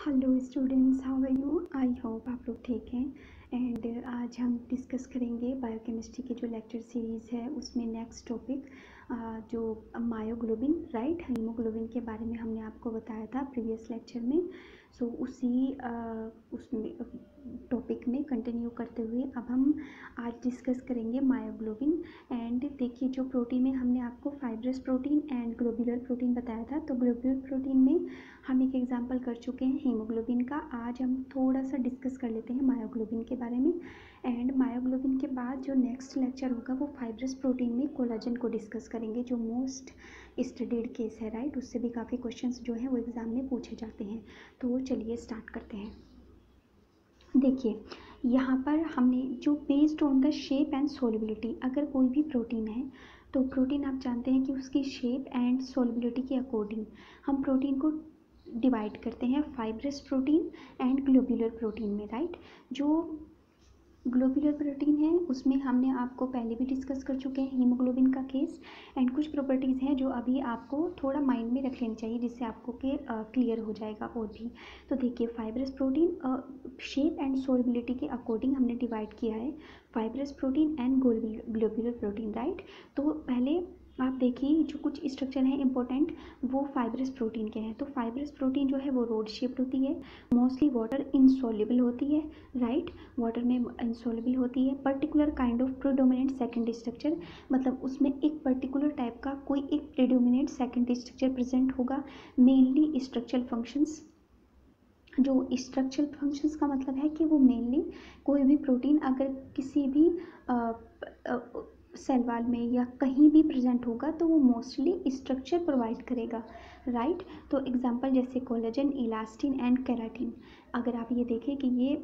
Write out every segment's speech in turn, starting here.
Hello students, how are you? I hope आप लोग ठीक हैं। एंड आज हम डिस्कस करेंगे बायोकेमिस्ट्री की जो लेक्चर सीरीज़ है उसमें नेक्स्ट टॉपिक जो मायोग्लोबिन, राइट, हीमोग्लोबिन के बारे में हमने आपको बताया था प्रीवियस लेक्चर में। सो उसी उसमें टॉपिक में कंटिन्यू करते हुए अब हम आज डिस्कस करेंगे मायोग्लोबिन। एंड देखिए, जो प्रोटीन में हमने आपको fibrous protein and globular protein बताया था, तो ग्लोब्यूलर प्रोटीन में हम एक एग्जांपल कर चुके हैं हीमोग्लोबिन का। आज हम थोड़ा सा डिस्कस कर लेते हैं मायोग्लोबिन के बारे में। एंड मायोग्लोबिन के बाद जो नेक्स्ट लेक्चर होगा वो फाइब्रस प्रोटीन में कोलाजन को डिस्कस करेंगे, जो मोस्ट स्टडीड केस है, राइट। उससे भी काफ़ी क्वेश्चंस जो हैं वो एग्ज़ाम में पूछे जाते हैं। तो चलिए स्टार्ट करते हैं। देखिए, यहाँ पर हमने जो based on the shape and solubility, अगर कोई भी प्रोटीन है तो प्रोटीन आप जानते हैं कि उसकी शेप एंड सोलिबिलिटी के अकॉर्डिंग हम प्रोटीन को डिवाइड करते हैं fibrous protein and globular protein में, राइट। जो ग्लोब्यूलर प्रोटीन है उसमें हमने आपको पहले भी डिस्कस कर चुके हैं हीमोग्लोबिन का केस। एंड कुछ प्रॉपर्टीज़ हैं जो अभी आपको थोड़ा माइंड में रख लेनी चाहिए, जिससे आपको के क्लियर हो जाएगा और भी। तो देखिए, fibrous protein shape and solubility के अकॉर्डिंग हमने डिवाइड किया है fibrous protein and globular protein, right. तो पहले आप देखिए, जो कुछ स्ट्रक्चर हैं इंपॉर्टेंट वो फाइब्रस प्रोटीन के हैं। तो फाइब्रस प्रोटीन जो है वो रोड शेप्ड होती है, मोस्टली वाटर इनसॉल्युबल होती है, राइट, वाटर में इनसॉल्युबल होती है। Particular kind of predominant second structure, मतलब उसमें एक पर्टिकुलर टाइप का कोई एक प्रीडोमिनेंट सेकंड स्ट्रक्चर प्रेजेंट होगा। मेनली स्ट्रक्चरल फंक्शंस, जो स्ट्रक्चरल फंक्शंस का मतलब है कि वो मेनली कोई भी प्रोटीन अगर किसी भी सेल वॉल में या कहीं भी प्रेजेंट होगा तो वो मोस्टली स्ट्रक्चर प्रोवाइड करेगा, राइट। तो एग्जांपल जैसे कोलेजन, इलास्टिन एंड केराटिन। अगर आप ये देखें कि ये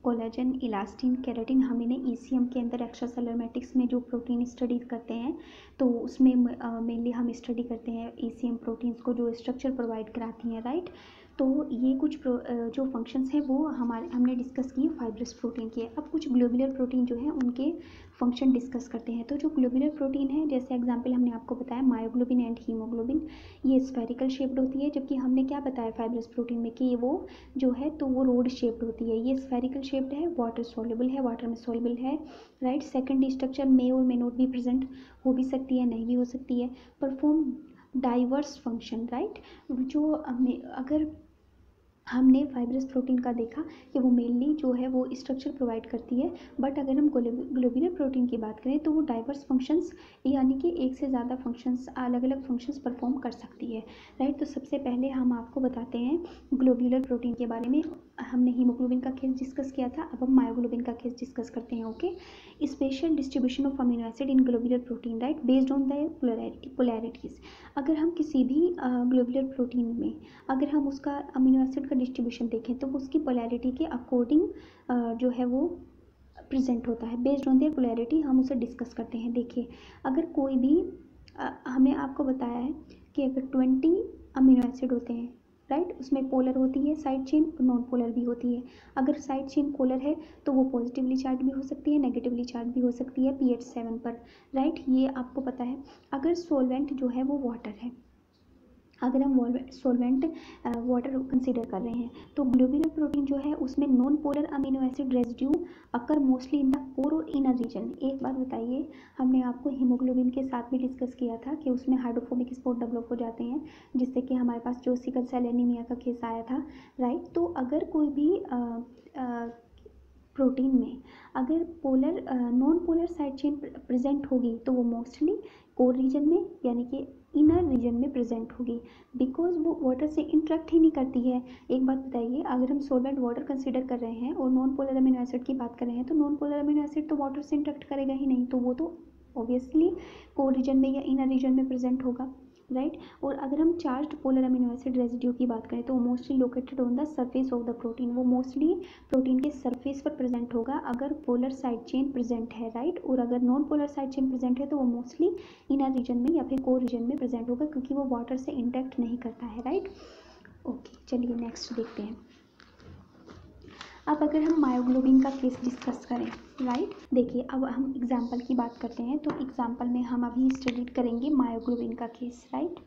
कोलेजन, इलास्टिन, केराटिन हम इन्हें ईसीएम के अंदर एक्स्ट्रा सेलुलर मैट्रिक्स में जो प्रोटीन स्टडी करते हैं तो उसमें मेनली हम स्टडी करते हैं ईसीएम प्रोटीन्स को जो स्ट्रक्चर प्रोवाइड कराती हैं, राइट। तो ये कुछ जो फंक्शंस हैं वो हमने डिस्कस किए फाइब्रस प्रोटीन के। अब कुछ ग्लोब्यूलर प्रोटीन जो हैं उनके फंक्शन डिस्कस करते हैं। तो जो ग्लोब्यूलर प्रोटीन है, जैसे एग्जांपल हमने आपको बताया मायोग्लोबिन एंड हीमोग्लोबिन, ये स्फेरिकल शेप्ड होती है, जबकि हमने क्या बताया फाइब्रस प्रोटीन में कि वो जो है तो वो रोड शेप्ड होती है। ये स्फेरिकल शेप्ड है, वाटर सॉल्युबल है, वाटर में सॉल्युबल है, राइट। सेकंड स्ट्रक्चर मे और मे नॉट भी प्रेजेंट हो भी सकती है, नहीं भी हो सकती है। Perform diverse function, right. जो अगर हमने फाइब्रस प्रोटीन का देखा कि वो मेनली जो है वो स्ट्रक्चर प्रोवाइड करती है, बट अगर हम ग्लोब्यूलर प्रोटीन की बात करें तो वो डाइवर्स फंक्शंस, यानी कि एक से ज़्यादा फंक्शंस, अलग अलग फंक्शंस परफॉर्म कर सकती है, राइट। तो सबसे पहले हम आपको बताते हैं ग्लोब्यूलर प्रोटीन के बारे में। हमने हीमोग्लोबिन का केस डिस्कस किया था, अब हम मायोग्लोबिन का केस डिस्कस करते हैं, okay. Spatial distribution of amino acid in globular protein, right, based on the polarities. अगर हम किसी भी ग्लोब्यूलर प्रोटीन में अगर हम उसका अमीनो एसिड का डिस्ट्रीब्यूशन देखें तो उसकी पोलैरिटी के अकॉर्डिंग जो है वो प्रेजेंट होता है। बेस्ड ऑन देयर पोलैरिटी हम उसे डिस्कस करते हैं। देखिए, अगर कोई भी हमने आपको बताया है कि अगर 20 अमीनो एसिड होते हैं, राइट, उसमें पोलर होती है साइड चेन, नॉन पोलर भी होती है। अगर साइड चेन पोलर है तो वो पॉजिटिवली चार्ज भी हो सकती है, नेगेटिवली चार्ज भी हो सकती है pH 7 पर, राइट, ये आपको पता है। अगर सोलवेंट जो है वो वाटर है, अगर हम सॉल्वेंट वाटर कंसीडर कर रहे हैं तो ग्लोब्यूलर प्रोटीन जो है उसमें non polar amino acid residue occur mostly in the core और इनर रीजन। एक बात बताइए, हमने आपको हीमोग्लोबिन के साथ भी डिस्कस किया था कि उसमें हाइड्रोफोबिक स्पॉट डेवलप हो जाते हैं, जिससे कि हमारे पास जो सिकल सेल एनीमिया का केस आया था, राइट। तो अगर कोई भी प्रोटीन में अगर polar non polar side chain present होगी तो वो मोस्टली कोर रीजन में यानी कि इनर रीजन में प्रेजेंट होगी, बिकॉज वो वाटर से इंटरेक्ट ही नहीं करती है। एक बात बताइए, अगर हम सॉल्वेंट वाटर कंसीडर कर रहे हैं और नॉन पोलर अमीनो एसिड की बात कर रहे हैं तो नॉन पोलर अमीनो एसिड तो वाटर से इंटरेक्ट करेगा ही नहीं, तो वो तो ऑब्वियसली कोर रीजन में या इनर रीजन में प्रेजेंट होगा, राइट। और अगर हम charged polar amino acid residue की बात करें तो mostly located on the surface of the protein, वो मोस्टली प्रोटीन के सरफेस पर प्रेजेंट होगा अगर पोलर साइड चेन प्रेजेंट है, राइट। और अगर non polar side chain present है तो वो मोस्टली इनर रीजन में या फिर कोर रीजन में प्रेजेंट होगा, क्योंकि वो वाटर से इंटरेक्ट नहीं करता है, राइट। ओके, चलिए नेक्स्ट देखते हैं। अब अगर हम मायोग्लोबिन का केस डिस्कस करें, राइट, देखिए अब हम एग्जाम्पल की बात करते हैं। तो एग्जाम्पल में हम अभी स्टडी करेंगे मायोग्लोबिन का केस, राइट।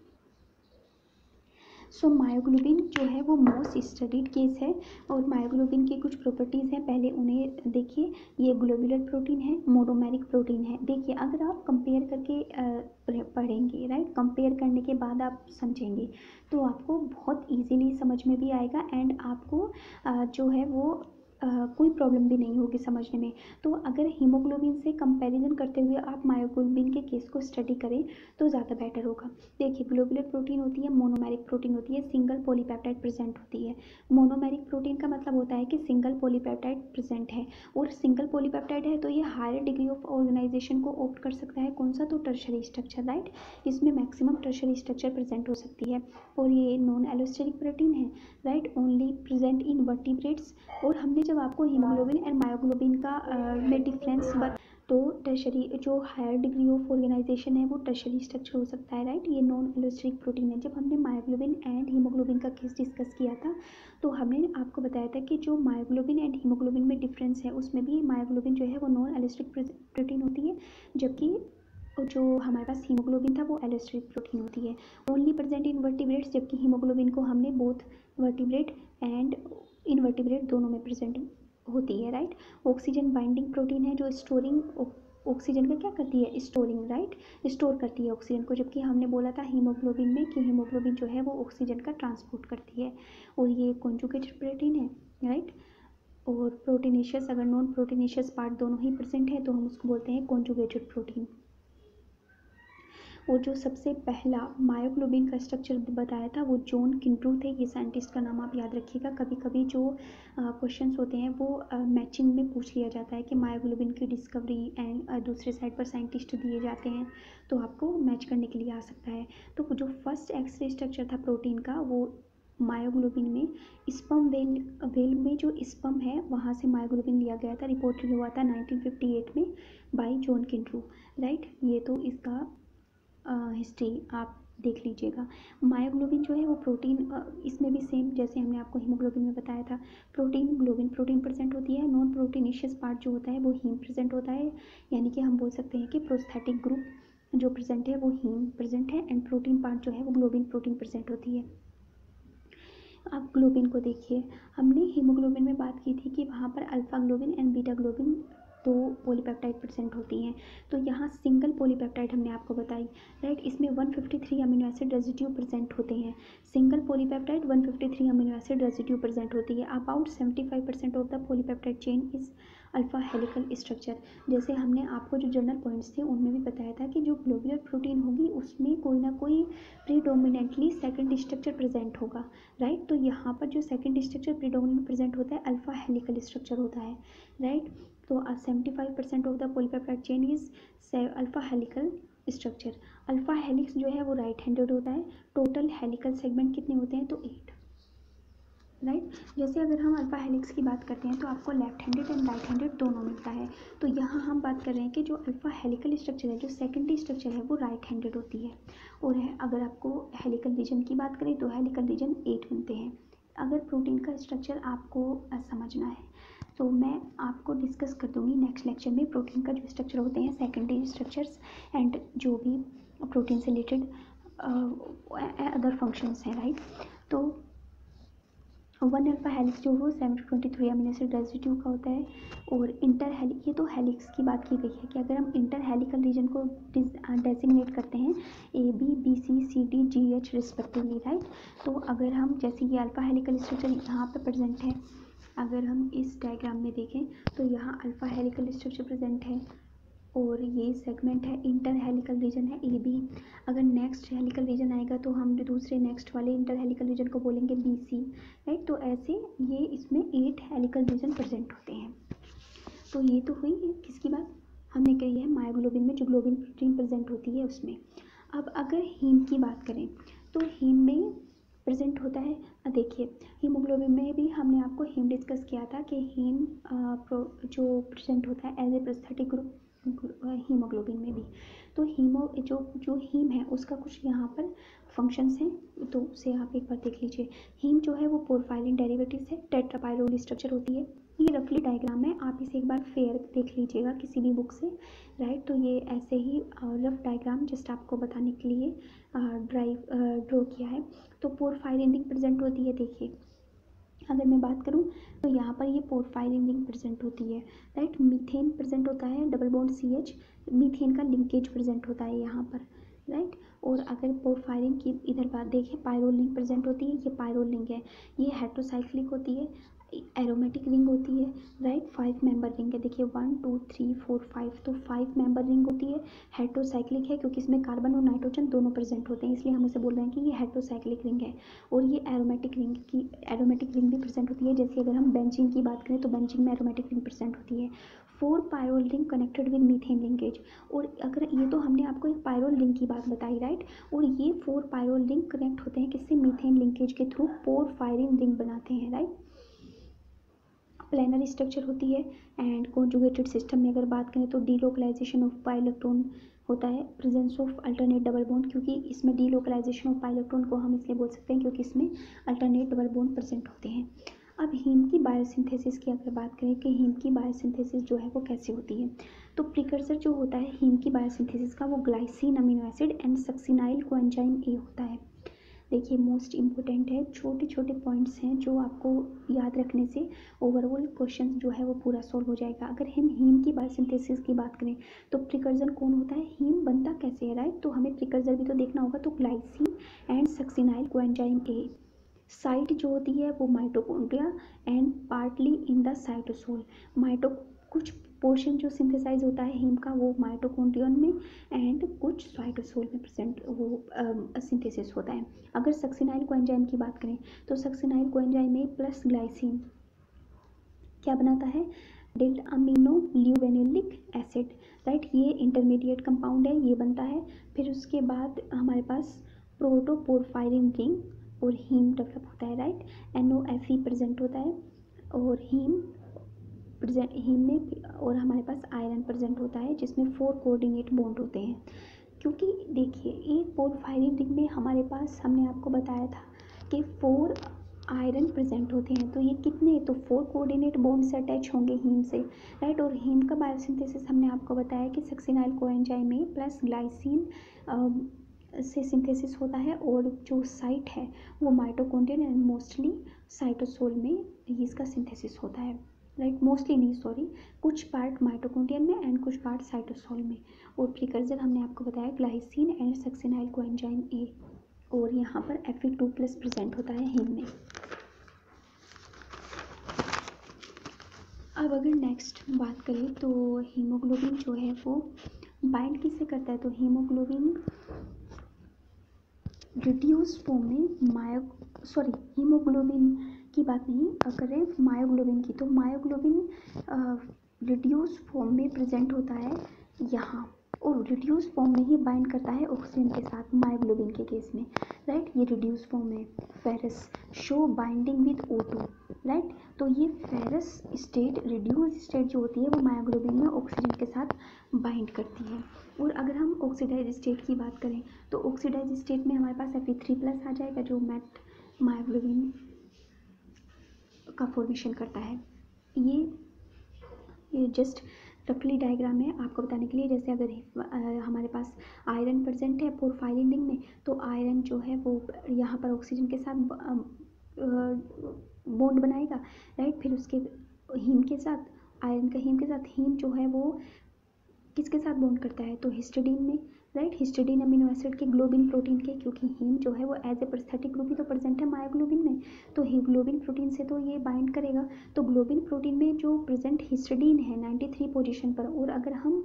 सो मायोग्लोबिन जो है वो मोस्ट स्टडीड केस है और मायोग्लोबिन की कुछ प्रॉपर्टीज़ हैं, पहले उन्हें देखिए। ये ग्लोबुलर प्रोटीन है, मोनोमेरिक प्रोटीन है। देखिए अगर आप कंपेयर करके पढ़ेंगे, राइट, कंपेयर करने के बाद आप समझेंगे तो आपको बहुत इजीली समझ में भी आएगा एंड आपको जो है वो कोई प्रॉब्लम भी नहीं होगी समझने में। तो अगर हीमोग्लोबिन से कंपैरिजन करते हुए आप मायोग्लोबिन के केस को स्टडी करें तो ज़्यादा बेटर होगा। देखिए ग्लोबुलर प्रोटीन होती है, मोनोमेरिक प्रोटीन होती है, सिंगल पॉलीपेप्टाइड प्रेजेंट होती है। मोनोमेरिक प्रोटीन का मतलब होता है कि सिंगल पॉलीपेप्टाइड प्रेजेंट है और सिंगल पॉलीपेप्टाइड है तो ये हायर डिग्री ऑफ ऑर्गेनाइजेशन को ऑप्ट कर सकता है। कौन सा? तो टर्शरी स्ट्रक्चर, राइट। इसमें मैक्सिमम टर्शरी स्ट्रक्चर प्रेजेंट हो सकती है और ये नॉन एलोस्टेरिक प्रोटीन है, right, only present in vertebrates. और हमने जब आपको हीमोग्लोबिन एंड मायोग्लोबिन का में डिफरेंस तो टर्शरी जो हायर डिग्री ऑफ ऑर्गेनाइजेशन है वो टर्शरी स्ट्रक्चर हो सकता है, राइट। ये नॉन एलोस्टेरिक प्रोटीन है। जब हमने मायोग्लोबिन एंड हीमोग्लोबिन का केस डिस्कस किया था तो हमने आपको बताया था कि जो मायोग्लोबिन एंड हीमोग्लोबिन में डिफरेंस है उसमें भी मायोग्लोबिन जो है वो नॉन एलोस्टेरिक प्रोटीन होती है, जबकि जो हमारे पास हीमोग्लोबिन था वो एलोस्टेरिक प्रोटीन होती है। ओनली प्रेजेंट इन वर्टिब्रेट्स, जबकि हीमोग्लोबिन को हमने बोथ वर्टिब्रेट एंड इनवर्टिब्रेट दोनों में प्रेजेंट होती है, राइट। ऑक्सीजन बाइंडिंग प्रोटीन है जो स्टोरिंग ऑक्सीजन का क्या करती है? स्टोरिंग, राइट, स्टोर करती है ऑक्सीजन को, जबकि हमने बोला था हीमोग्लोबिन में कि हीमोग्लोबिन जो है वो ऑक्सीजन का ट्रांसपोर्ट करती है और ये कॉन्जुगेटेड प्रोटीन है, राइट। और प्रोटीनेशियस, अगर नॉन प्रोटीनेशियस पार्ट दोनों ही प्रेजेंट है तो हम उसको बोलते हैं कॉन्जुगेटेड प्रोटीन। और जो सबसे पहला मायोग्लोबिन का स्ट्रक्चर बताया था वो जॉन किंट्रू थे। ये साइंटिस्ट का नाम आप याद रखिएगा। कभी कभी जो क्वेश्चंस होते हैं वो मैचिंग में पूछ लिया जाता है कि मायोग्लोबिन की डिस्कवरी एंड दूसरे साइड पर साइंटिस्ट दिए जाते हैं तो आपको मैच करने के लिए आ सकता है। तो जो फर्स्ट एक्सरे स्ट्रक्चर था प्रोटीन का वो मायोग्लोबिन में स्पर्म वेल में जो स्पर्म है वहाँ से मायोग्लोबिन लिया गया था। रिपोर्टेड हुआ था 1958 में बाय जॉन किंट्रू, राइट। ये तो इसका हिस्ट्री आप देख लीजिएगा। मायोग्लोबिन जो है वो प्रोटीन, इसमें भी सेम जैसे हमने आपको हीमोग्लोबिन में बताया था, प्रोटीन ग्लोबिन प्रोटीन प्रेजेंट होती है। नॉन प्रोटीनिशियस पार्ट जो होता है वो हीम प्रेजेंट होता है, यानी कि हम बोल सकते हैं कि प्रोस्थेटिक ग्रुप जो प्रेजेंट है वो हीम प्रेजेंट है एंड प्रोटीन पार्ट जो है वो ग्लोबिन प्रोटीन प्रेजेंट होती है। अब ग्लोबिन को देखिए, हमने हीमोग्लोबिन में बात की थी कि वहाँ पर alpha globin and beta globin दो पॉलीपेप्टाइड प्रेजेंट होती हैं, तो यहाँ सिंगल पॉलीपेप्टाइड हमने आपको बताई, राइट। इसमें 153 अमीनो एसिड रेजिड्यू प्रेजेंट होते हैं। Single polypeptide 153 amino acid residue present होती है। About 75% of the polypeptide chain is alpha helical structure. जैसे हमने आपको जो जनरल पॉइंट्स थे उनमें भी बताया था कि जो ग्लोबुलर प्रोटीन होगी उसमें कोई ना कोई प्रीडोमिनेंटली सेकंड स्ट्रक्चर प्रेजेंट होगा, राइट। तो यहाँ पर जो सेकंड स्ट्रक्चर प्रीडोमिनेंट प्रेजेंट होता है अल्फा हेलिकल स्ट्रक्चर होता है, राइट। तो 75% of the polypeptide chain is alpha helical structure. Alpha helix जो है वो राइट हैंडेड होता है। टोटल हेलिकल सेगमेंट कितने होते हैं? तो 8, राइट। जैसे अगर हम अल्फा हेलिक्स की बात करते हैं तो आपको left handed and right handed दोनों मिलता है। तो यहाँ हम बात कर रहे हैं कि जो अल्फा हेलिकल स्ट्रक्चर है, जो सेकेंडरी स्ट्रक्चर है वो राइट हैंडेड होती है। और अगर आपको हेलिकल रीजन की बात करें तो हेलिकल रीजन 8 बनते हैं। अगर प्रोटीन का स्ट्रक्चर आपको समझना है तो मैं आपको डिस्कस कर दूंगी नेक्स्ट लेक्चर में प्रोटीन का जो स्ट्रक्चर होते हैं, सेकेंडरी स्ट्रक्चर्स एंड जो भी प्रोटीन से रिलेटेड अदर फंक्शंस हैं, राइट। तो 1 अल्फा हेलिक्स जो वो 723 अमीनो एसिड रेजिड्यू का होता है। और इंटर हेलिक्स, ये तो हेलिक्स की बात की गई है कि अगर हम इंटर हेलिकल रीजन को डेसिग्नेट करते हैं ABBCCDGH रिस्पेक्टिवली, राइट। तो अगर हम जैसे ये अल्फा हेलिकल स्ट्रक्चर यहाँ पे प्रेजेंट है, अगर हम इस डायग्राम में देखें तो यहाँ अल्फा हेलिकल स्ट्रक्चर प्रेजेंट है और ये सेगमेंट है, इंटर हेलिकल रीजन है AB। अगर नेक्स्ट हेलिकल रीजन आएगा तो हम दूसरे नेक्स्ट वाले इंटर हेलिकल रीजन को बोलेंगे BC, राइट। तो ऐसे ये इसमें 8 हेलिकल रीजन प्रेजेंट होते हैं। तो ये तो हुई किसकी बात हमने कही है, मायोग्लोबिन में जो ग्लोबिन प्रोटीन प्रेजेंट होती है उसमें। अब अगर हीम की बात करें तो हीम में प्रेजेंट होता है, देखिए हीमोग्लोबिन में भी हमने आपको हीम डिस्कस किया था कि हीम जो प्रेजेंट होता है as a prosthetic group haemoglobin में भी। तो हीमो जो जो हीम है उसका कुछ यहाँ पर फंक्शंस हैं, तो उसे आप एक बार देख लीजिए। हीम जो है वो पोरफायरिन डेरिवेटिव्स है, टेट्रापायरोल स्ट्रक्चर होती है। ये रफली डायग्राम है, आप इसे एक बार फेयर देख लीजिएगा किसी भी बुक से, राइट। तो ये ऐसे ही रफ डायग्राम जस्ट आपको बताने के लिए ड्रॉ किया है। तो पोरफायरिन रिंग प्रेजेंट होती है, देखिए अगर मैं बात करूं तो यहाँ पर ये पोरफायरिन रिंग प्रेजेंट होती है, राइट। मीथेन प्रेजेंट होता है, डबल बॉन्ड CH, मीथेन का लिंकेज प्रेजेंट होता है यहाँ पर, राइट। और अगर पोरफायरिन की इधर बात देखें, पायरोल रिंग प्रेजेंट होती है, ये पायरोल रिंग है, ये हेट्रोसाइक्लिक होती है, एरोमेटिक रिंग होती है, राइट। 5 मेंबर रिंग है, देखिए 1 2 3 4 5, तो 5 मेंबर रिंग होती है। हेट्रोसाइक्लिक है क्योंकि इसमें कार्बन और नाइट्रोजन दोनों प्रेजेंट होते हैं, इसलिए हम उसे बोल रहे हैं कि ये हेट्रोसाइक्लिक रिंग है। और ये एरोमेटिक रिंग भी प्रेजेंट होती है, जैसे अगर हम बेंजीन की बात करें तो बेंजीन में एरोमेटिक रिंग प्रेजेंट होती है। 4 pyrrole ring connected with methane linkage, और अगर ये तो हमने आपको एक पायरोल रिंग की बात बताई, राइट। और ये 4 पायरोल रिंग कनेक्ट होते हैं किससे, मीथेन लिंकेज के थ्रू पोरफायरिन रिंग बनाते हैं, राइट। प्लेनर स्ट्रक्चर होती है। एंड कॉन्जुगेटेड सिस्टम में अगर बात करें तो डीलोकलाइजेशन ऑफ पाई इलेक्ट्रॉन होता है, presence of alternate double bond, क्योंकि इसमें डीलोकलाइजेशन ऑफ पाई इलेक्ट्रॉन को हम इसलिए बोल सकते हैं क्योंकि इसमें अल्टरनेट डबल बॉन्ड प्रेजेंट होते हैं। अब हीम की बायोसिंथेसिस की अगर बात करें कि हीम की बायोसिंथेसिस जो है वो कैसे होती है, तो प्रिकर्सर जो होता है हीम की बायोसिंथेसिस का वो glycine amino acid and succinyl coenzyme A होता है। देखिए मोस्ट इम्पोर्टेंट है, छोटे छोटे पॉइंट्स हैं जो आपको याद रखने से ओवरऑल क्वेश्चन जो है वो पूरा सॉल्व हो जाएगा। अगर हम हीम की बायोसिंथेसिस की बात करें तो प्रिकर्जन कौन होता है, हीम बनता कैसे है, राइट। तो हमें प्रिकर्जर भी तो देखना होगा, तो glycine and succinyl coenzyme A. Site जो होती है वो mitochondria and partly in the cytosol. कुछ पोर्शन जो सिंथेसाइज होता है हीम का वो माइटोकॉन्ड्रियन में एंड कुछ साइटोसोल में प्रेजेंट वो सिंथेसिस होता है। अगर सक्सिनाइल कोएंजाइम की बात करें तो सक्सिनाइल कोएंजाइम में प्लस ग्लाइसिन क्या बनाता है, डेल्टा अमीनो ल्यूवेनिलिक एसिड, राइट। ये इंटरमीडिएट कंपाउंड है, ये बनता है। फिर उसके बाद हमारे पास प्रोटोपोरफायरिन रिंग और हीम डेवलप होता है, राइट। NOFe प्रेजेंट होता है और हीम में और हमारे पास आयरन प्रेजेंट होता है जिसमें 4 कोऑर्डिनेट बॉन्ड होते हैं। क्योंकि देखिए एक पोरफायरिन रिंग में हमारे पास हमने आपको बताया था कि 4 आयरन प्रेजेंट होते हैं, तो ये कितने, तो 4 कोऑर्डिनेट बॉन्ड से अटैच होंगे हीम से, राइट। और हीम का बायोसिंथेसिस हमने आपको बताया कि सक्सिनाइल कोएंजाइम में प्लस ग्लाइसिन से सिंथेसिस होता है, और जो साइट है वो माइटोकॉन्ड्रियन एंड मोस्टली साइटोसोल में इसका सिंथेसिस होता है, राइट। मोस्टली नहीं, सॉरी, कुछ पार्ट माइटोकॉन्ड्रियन में एंड कुछ पार्ट साइटोसोल में। और प्रिकर्सर हमने आपको बताया glycine and succinyl coenzyme A, और यहाँ पर Fe2+ प्रेजेंट होता है हीम में। अब अगर नेक्स्ट बात करें तो हीमोग्लोबिन जो है वो बाइंड किससे करता है, तो हीमोग्लोबिन रिड्यूस फॉर्म में हीमोग्लोबिन की बात नहीं करें, मायोग्लोबिन की, तो मायोग्लोबिन रिड्यूस फॉर्म में प्रेजेंट होता है यहाँ, और रिड्यूस फॉर्म में ही बाइंड करता है ऑक्सीजन के साथ मायोग्लोबिन के केस में, राइट। ये रिड्यूस फॉर्म है। Ferrous show binding with O2, right. तो ये फेरस स्टेट, रिड्यूस स्टेट जो होती है वो मायोग्लोबिन में ऑक्सीजन के साथ बाइंड करती है। और अगर हम ऑक्सीडाइज स्टेट की बात करें तो ऑक्सीडाइज स्टेट में हमारे पास Fe3+ आ जाएगा जो मायोग्लोबिन का फॉर्मेशन करता है। ये जस्ट रफली डायग्राम है आपको बताने के लिए। जैसे अगर हमारे पास आयरन प्रेजेंट है पोरफायरिन रिंग में, तो आयरन जो है वो यहाँ पर ऑक्सीजन के साथ बॉन्ड बनाएगा, राइट। फिर उसके हीम के साथ, आयरन का हीम के साथ, हीम जो है वो किसके साथ बॉन्ड करता है, तो हिस्टिडीन में, राइट। हिस्टिडीन अमीनो एसिड के, ग्लोबिन प्रोटीन के, क्योंकि हीम जो है वो एज ए प्रोस्थेटिक ग्रुप ही तो प्रेजेंट है मायोग्लोबिन में, तो हीमोग्लोबिन प्रोटीन से तो ये बाइंड करेगा। तो ग्लोबिन प्रोटीन में जो प्रेजेंट हिस्टिडीन है 93 पोजीशन पर, और अगर हम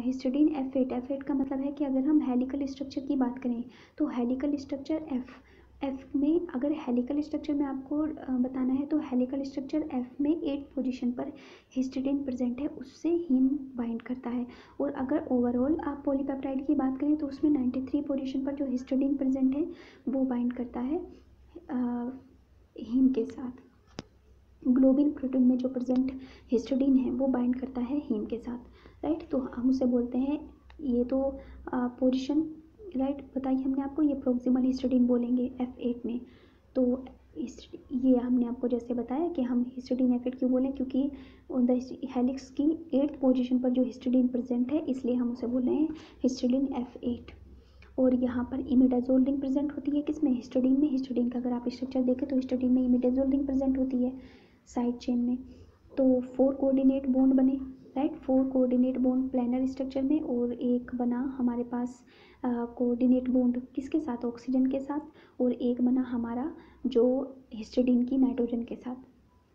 हिस्टिडीन F8 का मतलब है कि अगर हम हेलिकल स्ट्रक्चर की बात करें तो हेलिकल स्ट्रक्चर एफ में, अगर हेलिकल स्ट्रक्चर में आपको बताना है तो हेलिकल स्ट्रक्चर F में 8 पोजीशन पर हिस्टिडीन प्रेजेंट है, उससे हीम बाइंड करता है। और अगर ओवरऑल आप पॉलीपेप्टाइड की बात करें तो उसमें 93 पोजीशन पर जो हिस्टिडीन प्रेजेंट है वो बाइंड करता है हीम के साथ। ग्लोबिन प्रोटीन में जो प्रेजेंट हिस्टिडीन है वो बाइंड करता है हीम के साथ, राइट। तो हम उसे बोलते हैं ये तो पोजीशन राइट बताई हमने आपको, ये प्रोक्सिमल हिस्टिडीन बोलेंगे F8 में। तो ये हमने आपको जैसे बताया कि हम हिस्टिडीन F8 क्यों बोलें, क्योंकि द हेलिक्स की 8th पोजीशन पर जो हिस्टिडीन प्रेजेंट है इसलिए हम उसे बोल रहे हैं हिस्टिडीन F8। और यहाँ पर इमिडाजोल रिंग प्रेजेंट होती है किसमें, हिस्टिडीन में। हिस्टिडीन का अगर आप स्ट्रक्चर देखें तो हिस्टिडीन में इमिडाजोल रिंग प्रेजेंट होती है साइड चेन में। तो 4 कोऑर्डिनेट बॉन्ड बने right, 4 coordinate bond planar structure में, और एक बना हमारे पास कोऑर्डिनेट बॉन्ड किसके साथ, ऑक्सीजन के साथ, और एक बना हमारा जो हिस्टिडीन की नाइट्रोजन के साथ।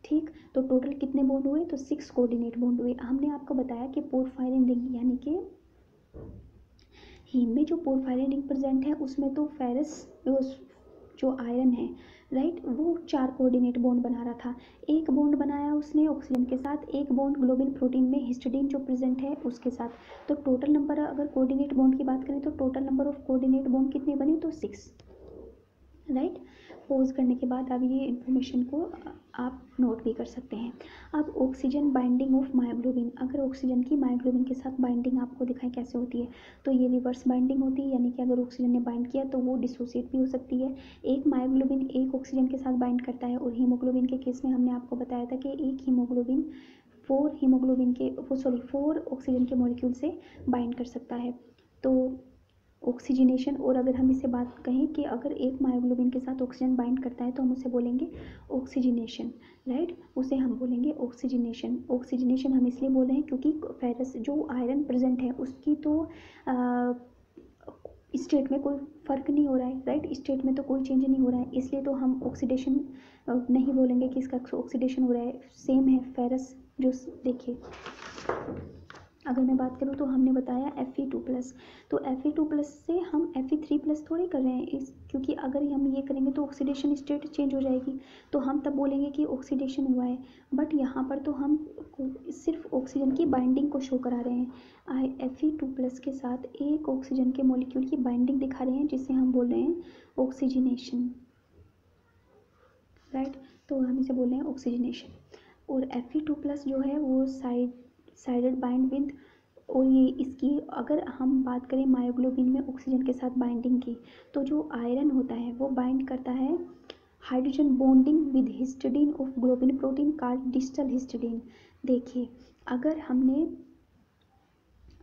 ठीक, तो टोटल कितने बॉन्ड हुए, तो 6 कोऑर्डिनेट बॉन्ड हुए। हमने आपको बताया कि पोरफायरिन रिंग यानी कि हीम में जो पोरफायरिन रिंग प्रेजेंट है उसमें तो फेरस जो आयरन है राइट, वो 4 कोऑर्डिनेट बॉन्ड बना रहा था। एक बॉन्ड बनाया उसने ऑक्सीजन के साथ, एक बॉन्ड ग्लोबिन प्रोटीन में हिस्टिडीन जो प्रेजेंट है उसके साथ। तो टोटल नंबर अगर कोऑर्डिनेट बॉन्ड की बात करें तो total number of coordinate bond कितने बने, तो 6 राइट। पॉज करने के बाद अब ये इन्फॉर्मेशन को आप नोट भी कर सकते हैं। अब ऑक्सीजन बाइंडिंग ऑफ मायोग्लोबिन, अगर ऑक्सीजन की मायोग्लोबिन के साथ बाइंडिंग आपको दिखाएं कैसे होती है, तो ये रिवर्स बाइंडिंग होती है, यानी कि अगर ऑक्सीजन ने बाइंड किया तो वो डिसोसिएट भी हो सकती है। एक मायोग्लोबिन एक ऑक्सीजन के साथ बाइंड करता है, और हीमोग्लोबिन के केस में हमने आपको बताया था कि एक हीमोग्लोबिन 4 ऑक्सीजन के मॉलिक्यूल से बाइंड कर सकता है। तो ऑक्सीजनेशन, और अगर हम इसे बात कहें कि अगर एक मायोग्लोबिन के साथ ऑक्सीजन बाइंड करता है तो हम उसे बोलेंगे ऑक्सीजनेशन राइट, उसे हम बोलेंगे ऑक्सीजनेशन। ऑक्सीजनेशन हम इसलिए बोल रहे हैं क्योंकि फेरस जो आयरन प्रेजेंट है उसकी तो स्टेट में कोई फ़र्क नहीं हो रहा है राइट, स्टेट में तो कोई चेंज नहीं हो रहा है, इसलिए तो हम ऑक्सीडेशन नहीं बोलेंगे कि इसका ऑक्सीडेशन हो रहा है, सेम है फेरस जो। देखिए अगर मैं बात करूँ तो हमने बताया Fe2+, तो Fe2+ से हम Fe3+ थोड़ी कर रहे हैं क्योंकि अगर हम ये करेंगे तो ऑक्सीडेशन स्टेट चेंज हो जाएगी, तो हम तब बोलेंगे कि ऑक्सीडेशन हुआ है। बट यहाँ पर तो हम सिर्फ ऑक्सीजन की बाइंडिंग को शो करा रहे हैं, Fe2+ के साथ एक ऑक्सीजन के मॉलिक्यूल की बाइंडिंग दिखा रहे हैं, जिसे हम बोल रहे हैं ऑक्सीजनेशन राइट, तो हम इसे बोल रहे हैं ऑक्सीजनेशन। और Fe2+ जो है वो साइडेड बाइंड विद, और ये इसकी अगर हम बात करें मायोग्लोबिन में ऑक्सीजन के साथ बाइंडिंग की, तो जो आयरन होता है वो बाइंड करता है hydrogen bonding with histidine of globin protein called distal histidine. देखिए अगर हमने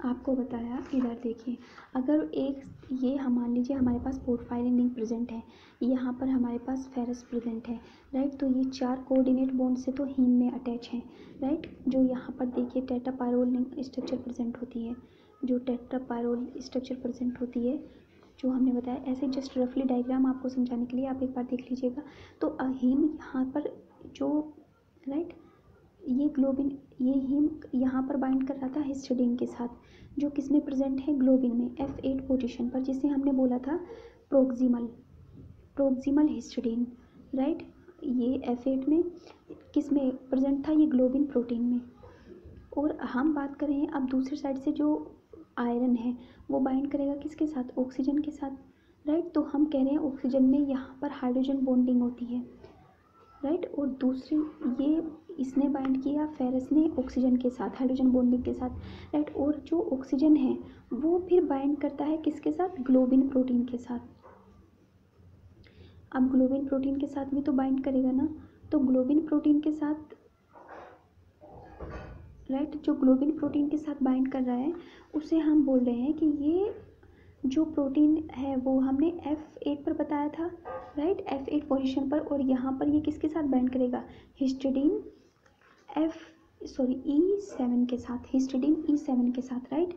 आपको बताया, इधर देखिए अगर एक ये हम मान लीजिए हमारे पास पोरफायरिन रिंग प्रेजेंट है, यहाँ पर हमारे पास फेरस प्रेजेंट है राइट, तो ये 4 कोऑर्डिनेट बॉन्ड से तो हीम में अटैच हैं राइट। जो यहाँ पर देखिए टेट्रापायरोल रिंग स्ट्रक्चर प्रेजेंट होती है, जो टेट्रापायरोल स्ट्रक्चर प्रेजेंट होती है जो हमने बताया, ऐसे जस्ट रफली डायग्राम आपको समझाने के लिए आप एक बार देख लीजिएगा। तो हीम यहाँ पर जो राइट, ये ग्लोबिन ये हीम यहाँ पर बाइंड कर रहा था हिस्टिडीन के साथ, जो किस में प्रेजेंट है, ग्लोबिन में F8 पोजीशन पर, जिसे हमने बोला था प्रोक्सिमल हिस्टिडीन राइट। ये F8 में किस में प्रेजेंट था, ये ग्लोबिन प्रोटीन में। और हम बात करें अब दूसरी साइड से जो आयरन है वो बाइंड करेगा किसके साथ, ऑक्सीजन के साथ राइट। तो हम कह रहे हैं ऑक्सीजन में यहाँ पर हाइड्रोजन बॉन्डिंग होती है राइट, और दूसरी ये इसने बाइंड किया फेरस ने ऑक्सीजन के साथ हाइड्रोजन बॉन्डिंग के साथ राइट, और जो ऑक्सीजन है वो फिर बाइंड करता है किसके साथ, ग्लोबिन प्रोटीन के साथ। अब ग्लोबिन प्रोटीन के साथ भी तो बाइंड करेगा ना, तो ग्लोबिन प्रोटीन के साथ राइट, जो ग्लोबिन प्रोटीन के साथ बाइंड कर रहा है उसे हम बोल रहे हैं कि ये जो प्रोटीन है वो हमने F8 पर बताया था राइट, F8 पोजीशन पर, और यहाँ पर ये किसके साथ बाइंड करेगा, हिस्टिडीन E7 के साथ, हिस्टिडीन E7 के साथ राइट।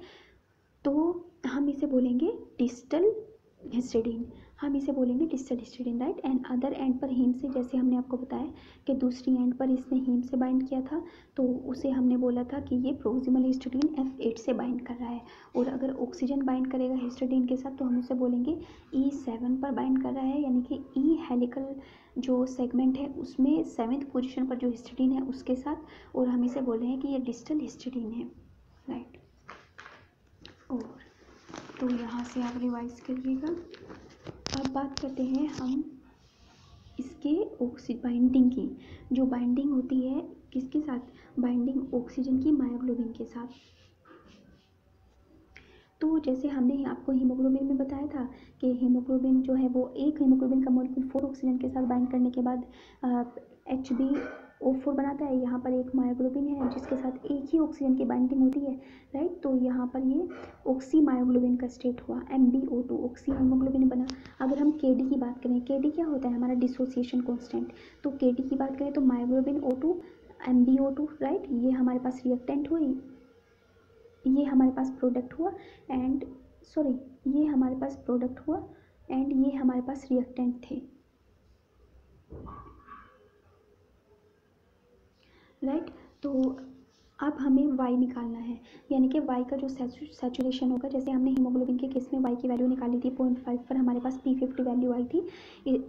तो हम इसे बोलेंगे डिस्टल हिस्टिडीन, हम इसे बोलेंगे distal histidine right. And other and पर हीम से, जैसे हमने आपको बताया कि दूसरी एंड पर इसने हीम से बाइंड किया था, तो उसे हमने बोला था कि ये प्रोक्सिमल हिस्टिडीन F8 से बाइंड कर रहा है। और अगर ऑक्सीजन बाइंड करेगा हिस्टिडीन के साथ तो हम उसे बोलेंगे E7 पर बाइंड कर रहा है, यानी कि ई हेलिकल जो सेगमेंट है उसमें 7th पोजीशन पर जो हिस्टिडीन है उसके साथ, और हम इसे बोल रहे हैं कि ये डिस्टल हिस्टिडीन है राइट। और तो यहाँ से आप रिवाइज करिएगा। अब बात करते हैं हम इसके बाइंडिंग की, जो बाइंडिंग होती है किसके साथ, बाइंडिंग ऑक्सीजन की मायोग्लोबिन के साथ। तो जैसे हमने आपको हीमोग्लोबिन में बताया था कि हीमोग्लोबिन जो है वो एक हीमोग्लोबिन का मॉलिक्यूल 4 ऑक्सीजन के साथ बाइंड करने के बाद HbO4 बनाता है। यहाँ पर एक मायोग्लोबिन है जिसके साथ एक ही ऑक्सीजन की बाइंडिंग होती है, राइट। तो यहाँ पर ये ऑक्सी मायोग्लोबिन का स्टेट हुआ, MbO2 ऑक्सी हीमोग्लोबिन बना। अगर हम Kd की बात करें, Kd क्या होता है हमारा डिसोसिएशन कॉन्स्टेंट। तो Kd की बात करें तो मायोग्लोबिन O2 MbO2, राइट। ये हमारे पास रिएक्टेंट हुई, ये हमारे पास प्रोडक्ट हुआ एंड ये हमारे पास प्रोडक्ट हुआ एंड ये हमारे पास रिएक्टेंट थे, राइट। तो अब हमें y निकालना है, यानी कि y का जो सैचुरेशन होगा, जैसे हमने हीमोग्लोबिन के केस में y की वैल्यू निकाली थी 0.5 पर, हमारे पास P50 वैल्यू आई थी।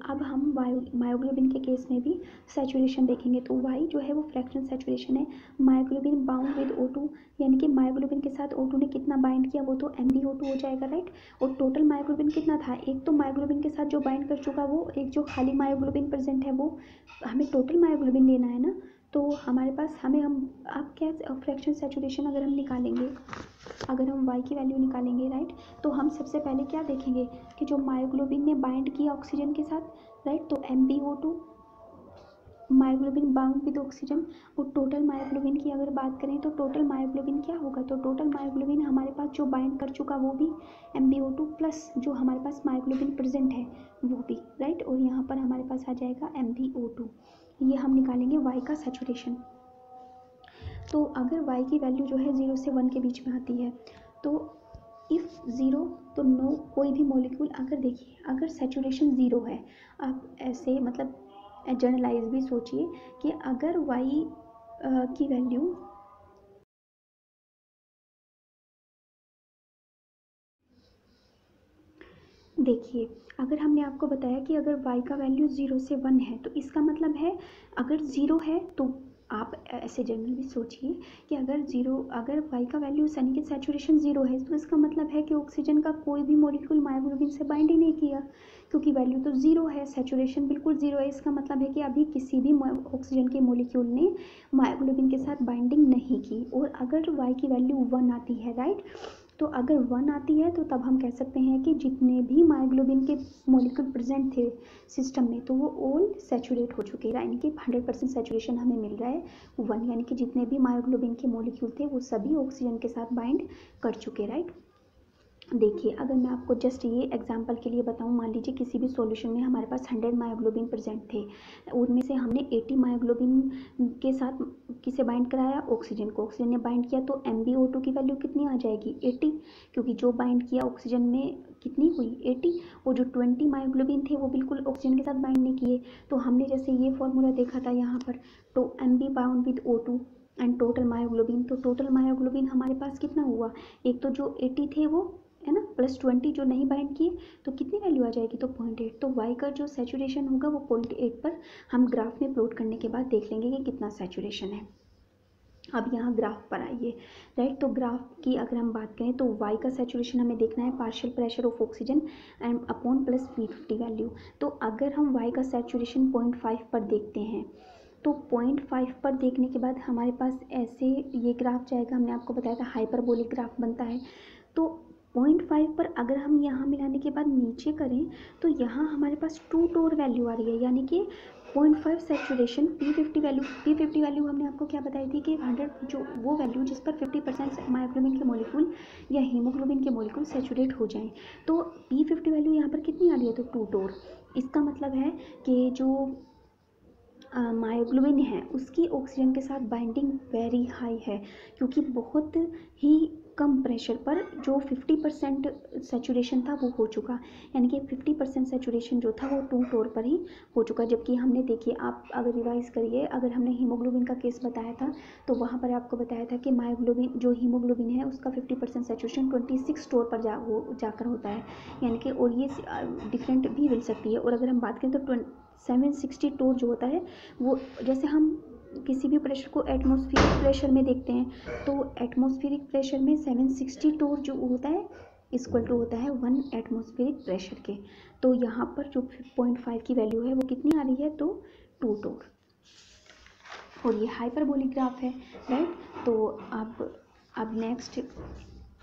अब हम मायोग्लोबिन के केस में भी सैचुरेशन देखेंगे। तो y जो है वो फ्रैक्शनल सैचुरेशन है। मायोग्लोबिन बाउंड विद O2, यानी कि मायोग्लोबिन के साथ O2 ने कितना बाइंड किया वो तो MbO2 हो जाएगा, राइट। और टोटल मायोग्लोबिन कितना था, एक तो मायोग्लोबिन के साथ जो बाइंड कर चुका वो, एक जो खाली मायोग्लोबिन प्रेजेंट है वो, हमें टोटल मायोग्लोबिन लेना है ना। तो हमारे पास आप क्या फ्रैक्शन सैचुरेशन अगर हम निकालेंगे, अगर हम y की वैल्यू निकालेंगे, राइट, तो हम सबसे पहले क्या देखेंगे कि जो मायोग्लोबिन ने बाइंड किया ऑक्सीजन के साथ, राइट, तो MbO2 myoglobin bound with oxygen. और टोटल मायोग्लोबिन की अगर बात करें तो टोटल मायोग्लोबिन क्या होगा, तो टोटल मायोग्लोबिन हमारे पास जो बाइंड कर चुका वो भी MbO2 प्लस जो हमारे पास मायोग्लोबिन प्रेजेंट है वो भी, राइट। और यहाँ पर हमारे पास आ जाएगा MbO2। ये हम निकालेंगे y का सैचुरेशन। तो अगर y की वैल्यू जो है 0 से 1 के बीच में आती है तो इफ़ 0 तो नो कोई भी मॉलिक्यूल, अगर देखिए अगर सैचुरेशन 0 है, आप ऐसे मतलब जनरलाइज भी सोचिए कि अगर y की वैल्यू देखिए, अगर हमने आपको बताया कि अगर y का वैल्यू 0 से 1 है तो इसका मतलब है अगर 0 है तो आप ऐसे जनरल भी सोचिए कि अगर y का वैल्यू यानी कि सैचुरेशन 0 है तो इसका मतलब है कि ऑक्सीजन का कोई भी मॉलिक्यूल मायोग्लोबिन से बाइंड ही नहीं किया, क्योंकि वैल्यू तो 0 है, सैचुरेशन बिल्कुल 0 है। इसका मतलब है कि अभी किसी भी ऑक्सीजन के मॉलिक्यूल ने मायोग्लोबिन के साथ बाइंडिंग नहीं की। और अगर y की वैल्यू 1 आती है, राइट, तो अगर 1 आती है तो तब हम कह सकते हैं कि जितने भी मायोग्लोबिन के मॉलिक्यूल प्रेजेंट थे सिस्टम में तो वो ऑल सैचुरेट हो चुके हैं, यानी कि 100% सैचुरेशन हमें मिल रहा है 1, यानी कि जितने भी मायोग्लोबिन के मॉलिक्यूल थे वो सभी ऑक्सीजन के साथ बाइंड कर चुके, राइट। देखिए, अगर मैं आपको जस्ट ये एग्जांपल के लिए बताऊं, मान लीजिए किसी भी सॉल्यूशन में हमारे पास 100 मायोग्लोबिन प्रेजेंट थे, उनमें से हमने 80 मायोग्लोबिन के साथ किसे बाइंड कराया, ऑक्सीजन को, ऑक्सीजन ने बाइंड किया तो MbO2 की वैल्यू कितनी आ जाएगी 80, क्योंकि जो बाइंड किया ऑक्सीजन में कितनी हुई 80, और जो 20 मायोग्लोबिन थे वो बिल्कुल ऑक्सीजन के साथ बाइंड नहीं किए। तो हमने जैसे ये फॉर्मूला देखा था यहाँ पर, तो Mb bound with O2 and total myoglobin, तो टोटल मायोग्लोबिन हमारे पास कितना हुआ, एक तो जो 80 थे वो है ना, प्लस 20 जो नहीं बाइंड किए, तो कितनी वैल्यू आ जाएगी, तो 0.8। तो y का जो सैचुरेशन होगा वो 0.8 पर हम ग्राफ में प्लॉट करने के बाद देख लेंगे कि कितना सैचुरेशन है। अब यहाँ ग्राफ पर आइए, राइट। तो ग्राफ की अगर हम बात करें तो y का सैचुरेशन हमें देखना है partial pressure of oxygen and upon plus P50 value. तो अगर हम y का सैचुरेशन 0.5 पर देखते हैं तो 0.5 पर देखने के बाद हमारे पास ऐसे ये ग्राफ जाएगा, हमने आपको बताया था हाइपरबोलिक ग्राफ बनता है। तो 0.5 पर अगर हम यहाँ मिलाने के बाद नीचे करें तो यहाँ हमारे पास 2 टोर वैल्यू आ रही है, यानी कि 0.5 सैचुरेशन P50 वैल्यू हमने आपको क्या बताई थी कि 100 जो वो वैल्यू जिस पर 50% मायोग्लोबिन के मॉलिक्यूल या हीमोग्लोबिन के मॉलिक्यूल सैचुरेट हो जाएं, तो P50 वैल्यू यहाँ पर कितनी आ रही है, तो 2 टोर। इसका मतलब है कि जो मायोग्लोबिन है उसकी ऑक्सीजन के साथ बाइंडिंग वेरी हाई है, क्योंकि बहुत ही कम प्रेशर पर जो 50% सैचुरेशन था वो हो चुका, यानी कि 50% सैचुरेशन जो था वो 2 टोर पर ही हो चुका। जबकि हमने देखिए, आप अगर रिवाइज करिए, अगर हमने हीमोग्लोबिन का केस बताया था तो वहाँ पर आपको बताया था कि मायोग्लोबिन जो हीमोग्लोबिन है उसका 50% सैचुरेशन 26 टोर पर जाकर होता है, यानी कि, और ये डिफरेंट भी मिल सकती है। और अगर हम बात करें तो 760 टोर जो होता है वो, जैसे हम किसी भी प्रेशर को एटमॉस्फेरिक प्रेशर में देखते हैं तो एटमॉस्फेरिक प्रेशर में 760 टोर जो होता है इक्वल टू होता है 1 एटमॉस्फेरिक प्रेशर के। तो यहाँ पर जो 0.5 की वैल्यू है वो कितनी आ रही है, तो 2 टोर। और ये हाइपरबोलिक ग्राफ है, राइट। तो अब नेक्स्ट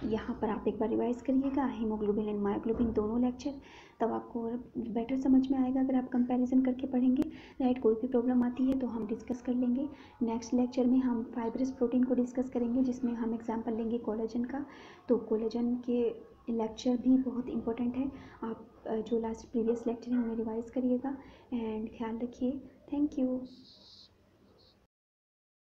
यहाँ पर आप एक बार रिवाइज़ करिएगा हीमोग्लोबिन एंड मायोग्लोबिन दोनों लेक्चर, तब आपको और बेटर समझ में आएगा अगर आप कंपैरिजन करके पढ़ेंगे। राइट, कोई भी प्रॉब्लम आती है तो हम डिस्कस कर लेंगे। नेक्स्ट लेक्चर में हम फाइब्रस प्रोटीन को डिस्कस करेंगे, जिसमें हम एग्जांपल लेंगे कोलेजन का। तो कोलेजन के लेक्चर भी बहुत इंपॉर्टेंट है, आप जो लास्ट प्रीवियस लेक्चर है उन्हें रिवाइज़ करिएगा एंड ख्याल रखिए। Thank you.